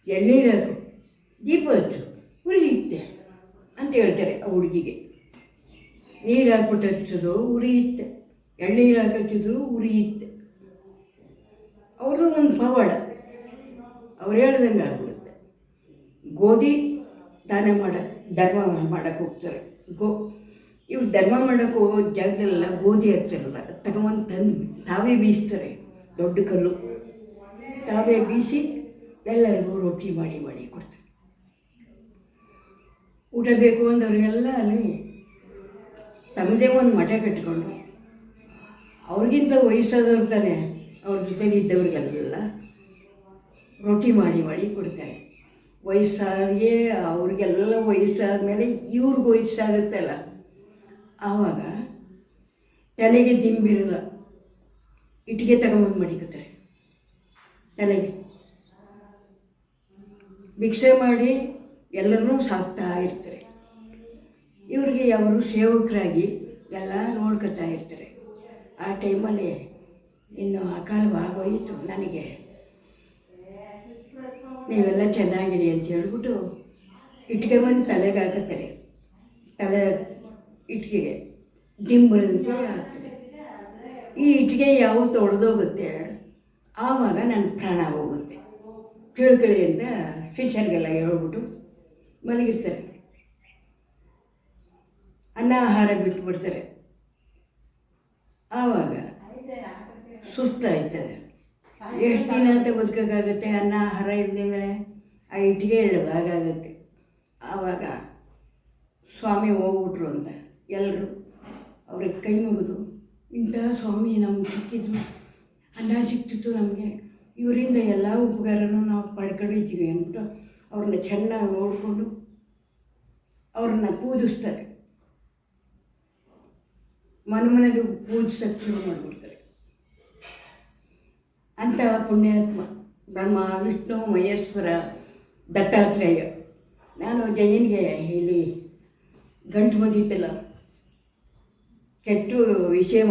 ಎಳ್ನೀರಾಕು, ದೀಪ ಹಚ್ಚು, ಉರಿಯುತ್ತೆ ಅಂತ ಹೇಳ್ತಾರೆ ಆ ಹುಡುಗಿಗೆ. ನೀರು ಹಾಕ್ಬಿಟ್ಟು ಹಚ್ಚೋದು ಉರಿಯುತ್ತೆ, ಎಳ್ನೀರು ಹಾಕಿ ಹಚ್ಚಿದ್ರು ಉರಿಯುತ್ತೆ. ಅವ್ರದ್ದು ಒಂದು ಪವಾಡ, ಅವ್ರು ಹೇಳ್ದಂಗೆ ಆಗ್ಬಿಡುತ್ತೆ. ಗೋಧಿ ದಾನ ಧರ್ಮ ಮಾಡೋಕ್ಕೆ ಹೋಗ್ತಾರೆ. ಇವ್ರು ಧರ್ಮ ಮಾಡೋಕ್ಕೆ ಹೋಗೋ ಜಾಗದಲ್ಲೆಲ್ಲ ಗೋಧಿ ಹಾಕ್ತಾರಲ್ಲ, ತಗೊಂಡು ತಂದು ತಾವೇ ಬೀಸ್ತಾರೆ. ದೊಡ್ಡ ಕಲ್ಲು ತಾವೇ ಬೀಸಿ ಎಲ್ಲರಿಗೂ ರೊಟ್ಟಿ ಮಾಡಿ ಕೊಡ್ತಾರೆ. ಊಟ ಬೇಕು ಅಂದವ್ರಿಗೆಲ್ಲ ಅಲ್ಲಿ ತಮ್ಮದೇ ಒಂದು ಮಠ ಕಟ್ಕೊಂಡು, ಅವ್ರಿಗಿಂತ ವಯಸ್ಸಾದವ್ರು ತಾನೆ, ಅವ್ರ ಜೊತೆಲಿ ಇದ್ದವ್ರಿಗೆಲ್ಲ ರೊಟ್ಟಿ ಮಾಡಿ ಕೊಡ್ತಾರೆ. ವಯಸ್ಸಾಗೆ ಅವ್ರಿಗೆಲ್ಲ ವಯಸ್ಸಾದ ಮೇಲೆ ಇವ್ರಿಗೆ ವಯಸ್ಸಾಗುತ್ತಲ್ಲ, ಆವಾಗ ತಲೆಗೆ ದಿಂಬಿರಲ್ಲ, ಇಟ್ಟಿಗೆ ತಗೊಂಬಂದು ಮಡಿಕೋತಾರೆ. ತಲೆಗೆ ಭಿಕ್ಷೆ ಮಾಡಿ ಎಲ್ಲರೂ ಸಾಕ್ತಾ ಇರ್ತಾರೆ. ಇವ್ರಿಗೆ ಅವರು ಸೇವಕರಾಗಿ ಎಲ್ಲ ನೋಡ್ಕೊತಾ ಇರ್ತಾರೆ. ಆ ಟೈಮಲ್ಲಿ ಇನ್ನು ಅಕಾಲವಾಗೋಯಿತು, ನನಗೆ ನೀವೆಲ್ಲ ಚೆನ್ನಾಗಿರಿ ಅಂತ ಹೇಳ್ಬಿಟ್ಟು ಇಟ್ಟಿಗೆ ಬಂದು ತಲೆಗೆ ಹಾಕುತ್ತಾರೆ. ತಲೆ ಇಟ್ಟಿಗೆಗೆ ದಿಂಬರಂತೆ ಹಾಕ್ತಾರೆ. ಈ ಇಟ್ಟಿಗೆ ಯಾವತ್ತು ಒಡೆದೋಗುತ್ತೆ ಆವಾಗ ನನ್ನ ಪ್ರಾಣ ಹೋಗುತ್ತೆ ತಿಳ್ಕೊಳ್ಳಿ ಅಂತ ಶಿಷ್ಯರಿಗೆಲ್ಲ ಹೇಳ್ಬಿಟ್ಟು ಮಲಗಿರ್ತಾರೆ. ಅನ್ನ ಆಹಾರ ಬಿಟ್ಬಿಡ್ತಾರೆ. ಆವಾಗ ಸುಸ್ತಾಯ್ತದೆ. ಎಷ್ಟು ದಿನ ಅಂತ ಬದುಕೋಕ್ಕಾಗುತ್ತೆ? ಅನ್ನ ಆಹಾರ ಇದ್ದ ಮೇಲೆ ಆ ಇಟ್ಟಿಗೆ ಹೇಳೋದಾಗುತ್ತೆ. ಆವಾಗ ಸ್ವಾಮಿ ಹೋಗ್ಬಿಟ್ರು ಅಂತ ಎಲ್ಲರೂ ಅವ್ರಿಗೆ ಕೈ ಮುಗಿದು, ಇಂತಹ ಸ್ವಾಮಿ ನಮ್ಗೆ ಸಿಕ್ಕಿದ್ರು, ಅನ್ನ ಸಿಕ್ತಿತ್ತು ನಮಗೆ, ಇವರಿಂದ ಎಲ್ಲ ಉಪಕಾರನೂ ನಾವು ಪಡ್ಕೊಂಡಿದ್ದೀವಿ ಅಂದ್ಬಿಟ್ಟು ಅವ್ರನ್ನ ಚೆನ್ನಾಗಿ ನೋಡಿಕೊಂಡು ಅವ್ರನ್ನ ಪೂಜಿಸ್ತಾರೆ. ಮನೆಗೆ ಪೂಜಿಸೋಕ್ಕೆ ಶುರು ಮಾಡಿಬಿಡ್ತಾರೆ. ಅಂತಹ ಪುಣ್ಯಾತ್ಮ ಬ್ರಹ್ಮ ವಿಷ್ಣು ಮಹೇಶ್ವರ ದತ್ತಾತ್ರೇಯ. ನಾನು ಜೈನಿಗೆ ಇಲ್ಲಿ ಗಂಟು ಬಂದಿತ್ತಲ್ಲ, ಕೆಟ್ಟು ವಿಷಯ